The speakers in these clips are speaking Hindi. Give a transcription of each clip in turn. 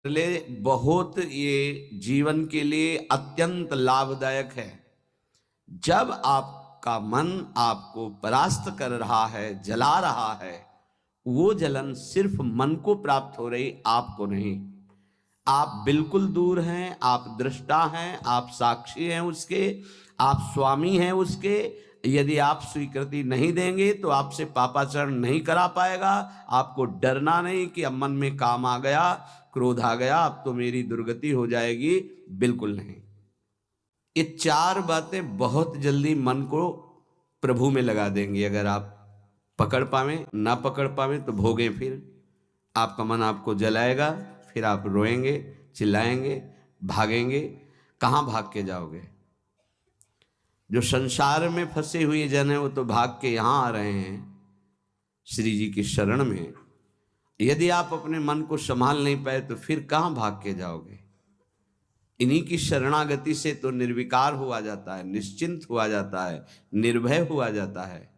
ले बहुत ये जीवन के लिए अत्यंत लाभदायक है। जब आपका मन आपको परास्त कर रहा है, जला रहा है, वो जलन सिर्फ मन को प्राप्त हो रही, आपको नहीं। आप बिल्कुल दूर हैं, आप दृष्टा हैं, आप साक्षी हैं उसके, आप स्वामी हैं उसके। यदि आप स्वीकृति नहीं देंगे तो आपसे पापाचरण नहीं करा पाएगा। आपको डरना नहीं कि अब मन में काम आ गया, क्रोध आ गया, अब तो मेरी दुर्गति हो जाएगी, बिल्कुल नहीं। ये चार बातें बहुत जल्दी मन को प्रभु में लगा देंगी। अगर आप पकड़ पावे, ना पकड़ पावे तो भोगे। फिर आपका मन आपको जलाएगा, फिर आप रोएंगे, चिल्लाएंगे, भागेंगे। कहाँ भाग के जाओगे? जो संसार में फंसे हुए जन है वो तो भाग के यहाँ आ रहे हैं श्री जी की शरण में। यदि आप अपने मन को संभाल नहीं पाए तो फिर कहाँ भाग के जाओगे? इन्हीं की शरणागति से तो निर्विकार हुआ जाता है, निश्चिंत हुआ जाता है, निर्भय हुआ जाता है।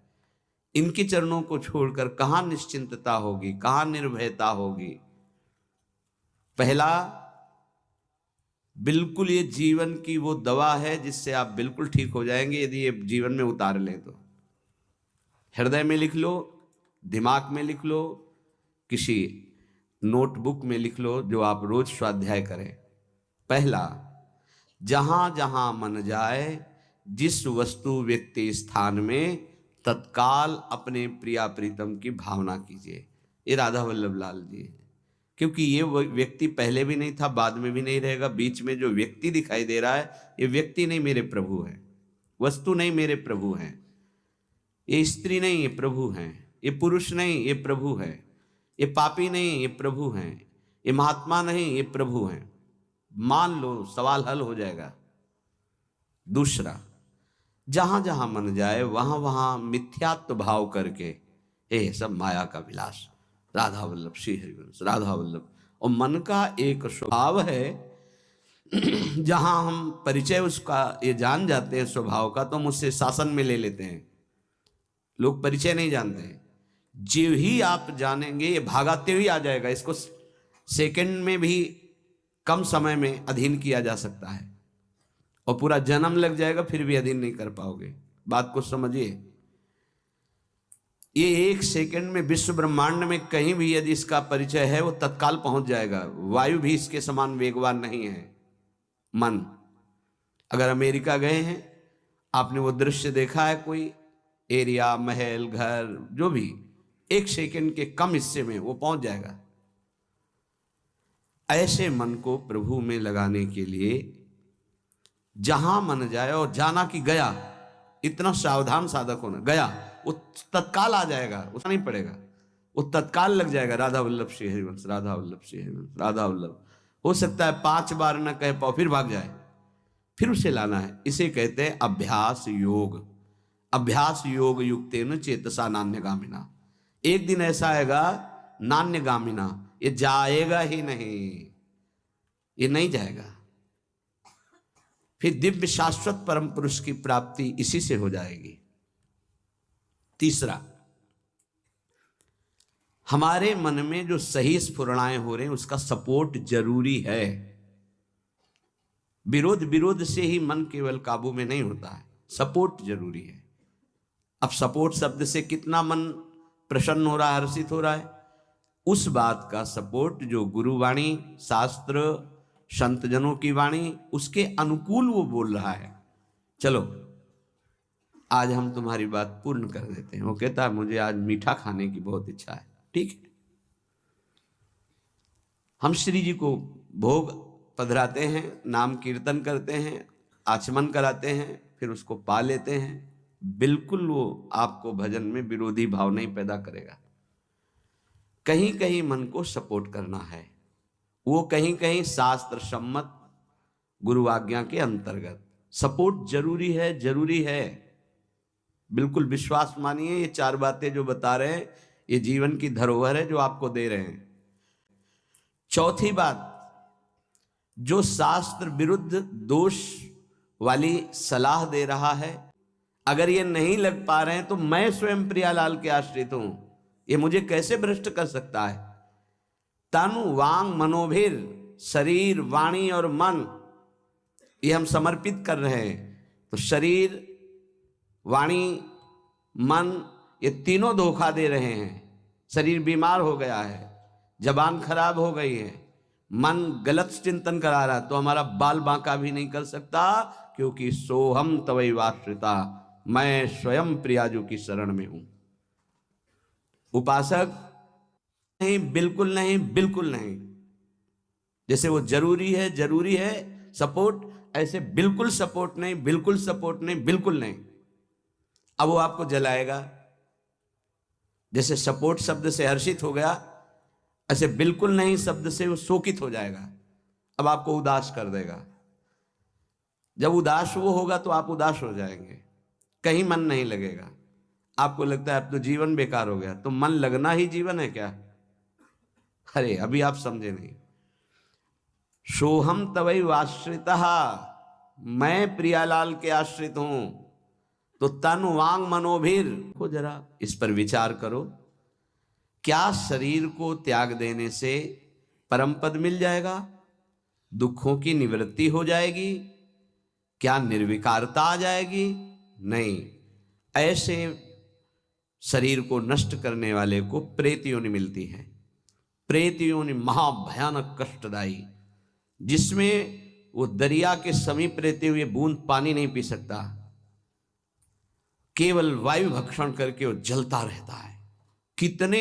इनके चरणों को छोड़कर कहाँ निश्चिंतता होगी, कहाँ निर्भयता होगी? पहला, बिल्कुल ये जीवन की वो दवा है जिससे आप बिल्कुल ठीक हो जाएंगे यदि ये जीवन में उतार लें तो। हृदय में लिख लो, दिमाग में लिख लो, किसी नोटबुक में लिख लो, जो आप रोज स्वाध्याय करें। पहला, जहां जहां मन जाए, जिस वस्तु व्यक्ति स्थान में, तत्काल अपने प्रिया प्रीतम की भावना कीजिए। ये राधा वल्लभ लाल जी है। क्योंकि ये व्यक्ति पहले भी नहीं था, बाद में भी नहीं रहेगा। बीच में जो व्यक्ति दिखाई दे रहा है, ये व्यक्ति नहीं, मेरे प्रभु है। वस्तु नहीं, मेरे प्रभु हैं। ये स्त्री नहीं, ये प्रभु हैं। ये पुरुष नहीं, ये प्रभु है। ये पापी नहीं, ये प्रभु हैं। ये महात्मा नहीं, ये प्रभु हैं। मान लो, सवाल हल हो जाएगा। दूसरा, जहां जहां मन जाए वहां वहां मिथ्यात्व भाव करके, हे सब माया का विलास, राधा वल्लभ श्री हरिवंश, राधा वल्लभ। और मन का एक स्वभाव है, जहां हम परिचय उसका ये जान जाते हैं स्वभाव का, तो हम उससे शासन में ले लेते हैं। लोग परिचय नहीं जानते हैं। जो ही आप जानेंगे ये भागाते हुए आ जाएगा। इसको सेकंड में भी कम समय में अधीन किया जा सकता है, और पूरा जन्म लग जाएगा फिर भी अधीन नहीं कर पाओगे। बात को समझिए। ये एक सेकंड में विश्व ब्रह्मांड में कहीं भी यदि इसका परिचय है, वो तत्काल पहुंच जाएगा। वायु भी इसके समान वेगवान नहीं है मन। अगर अमेरिका गए हैं, आपने वो दृश्य देखा है, कोई एरिया, महल, घर, जो भी, एक सेकंड के कम हिस्से में वो पहुंच जाएगा। ऐसे मन को प्रभु में लगाने के लिए जहां मन जाए, और जाना कि गया, इतना सावधान साधक होना। गया वो तत्काल आ जाएगा, उसका नहीं पड़ेगा, वो तत्काल लग जाएगा। राधा वल्लभ श्री हरिवंश, राधा वल्लभ श्री हरिवंश, राधा वल्लभ। हो सकता है 5 बार न कह पाओ, फिर भाग जाए, फिर उसे लाना है। इसे कहते हैं अभ्यास योग। अभ्यास योग युक्तेन चेतसा नान्यगामिना। एक दिन ऐसा आएगा, नान्यगामिना, ये जाएगा ही नहीं, ये नहीं जाएगा। फिर दिव्य शाश्वत परम पुरुष की प्राप्ति इसी से हो जाएगी। तीसरा, हमारे मन में जो सही स्फुरणाएं हो रहे हैं उसका सपोर्ट जरूरी है। विरोध से ही मन केवल काबू में नहीं होता है, सपोर्ट जरूरी है। अब सपोर्ट शब्द से कितना मन प्रसन्न हो रहा है, हर्षित हो रहा है, उस बात का सपोर्ट जो गुरुवाणी, शास्त्र, संतजनों की वाणी, उसके अनुकूल वो बोल रहा है। चलो आज हम तुम्हारी बात पूर्ण कर देते हैं। वो कहता है मुझे आज मीठा खाने की बहुत इच्छा है। ठीक है, हम श्री जी को भोग पधराते हैं, नाम कीर्तन करते हैं, आचमन कराते हैं, फिर उसको पा लेते हैं। बिल्कुल वो आपको भजन में विरोधी भाव नहीं पैदा करेगा। कहीं कहीं मन को सपोर्ट करना है, वो कहीं कहीं शास्त्र सम्मत गुरु आज्ञा के अंतर्गत सपोर्ट जरूरी है, जरूरी है। बिल्कुल विश्वास मानिए, ये 4 बातें जो बता रहे हैं ये जीवन की धरोहर है जो आपको दे रहे हैं। चौथी बात, जो शास्त्र विरुद्ध दोष वाली सलाह दे रहा है, अगर ये नहीं लग पा रहे हैं तो मैं स्वयं प्रियालाल के आश्रित हूं, ये मुझे कैसे भ्रष्ट कर सकता है? तनु वांग मनोभिर शरीर, वाणी और मन ये हम समर्पित कर रहे हैं। तो शरीर, वाणी, मन ये तीनों धोखा दे रहे हैं। शरीर बीमार हो गया है, जबान खराब हो गई है, मन गलत चिंतन करा रहा, तो हमारा बाल बांका भी नहीं कर सकता, क्योंकि सोहम तवैवाश्रिता, मैं स्वयं प्रियाजू की शरण में हूं। उपासक नहीं, बिल्कुल नहीं, बिल्कुल नहीं। जैसे वो जरूरी है सपोर्ट, ऐसे बिल्कुल सपोर्ट नहीं, बिल्कुल सपोर्ट नहीं, बिल्कुल नहीं। अब वो आपको जलाएगा। जैसे सपोर्ट शब्द से हर्षित हो गया, ऐसे बिल्कुल नहीं शब्द से वो शोकित हो जाएगा। अब आपको उदास कर देगा। जब उदास वो होगा तो आप उदास हो जाएंगे, कहीं मन नहीं लगेगा। आपको लगता है अब तो जीवन बेकार हो गया, तो मन लगना ही जीवन है क्या? अरे अभी आप समझे नहीं। सोहम तवैव आश्रितः, मैं प्रियालाल के आश्रित हूं। तो तन वांग मनोभिर को जरा इस पर विचार करो। क्या शरीर को त्याग देने से परम पद मिल जाएगा? दुखों की निवृत्ति हो जाएगी? क्या निर्विकारता आ जाएगी? नहीं। ऐसे शरीर को नष्ट करने वाले को प्रेत योनि मिलती है। प्रेत योनि महाभयानक कष्टदायी, जिसमें वो दरिया के समीप रहते हुए बूंद पानी नहीं पी सकता, केवल वायु भक्षण करके वो जलता रहता है। कितने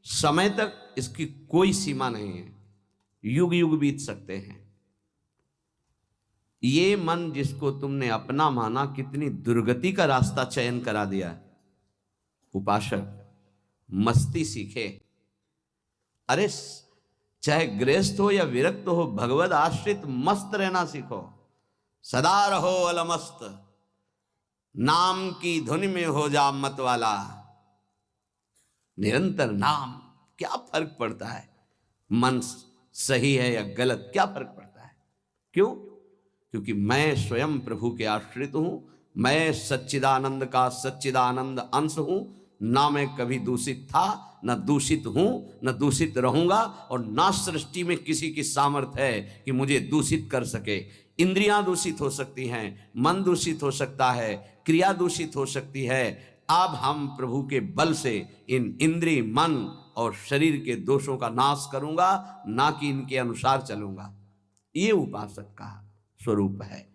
समय तक इसकी कोई सीमा नहीं है, युग युग बीत सकते हैं। ये मन जिसको तुमने अपना माना, कितनी दुर्गति का रास्ता चयन करा दिया। उपासक मस्ती सीखे। अरे चाहे गृहस्थ हो या विरक्त हो, भगवद आश्रित मस्त रहना सीखो। सदा रहो अलमस्त, नाम की धुन में हो जा मत वाला। निरंतर नाम, क्या फर्क पड़ता है मन सही है या गलत, क्या फर्क पड़ता है? क्यों? क्योंकि मैं स्वयं प्रभु के आश्रित हूं। मैं सच्चिदानंद का सच्चिदानंद अंश हूं। ना मैं कभी दूषित था, न दूषित हूं, न दूषित रहूंगा, और ना सृष्टि में किसी की सामर्थ्य है कि मुझे दूषित कर सके। इंद्रियां दूषित हो सकती हैं, मन दूषित हो सकता है, क्रिया दूषित हो सकती है। अब हम प्रभु के बल से इन इंद्रिय, मन और शरीर के दोषों का नाश करूंगा, ना कि इनके अनुसार चलूंगा। ये उपासक का स्वरूप है।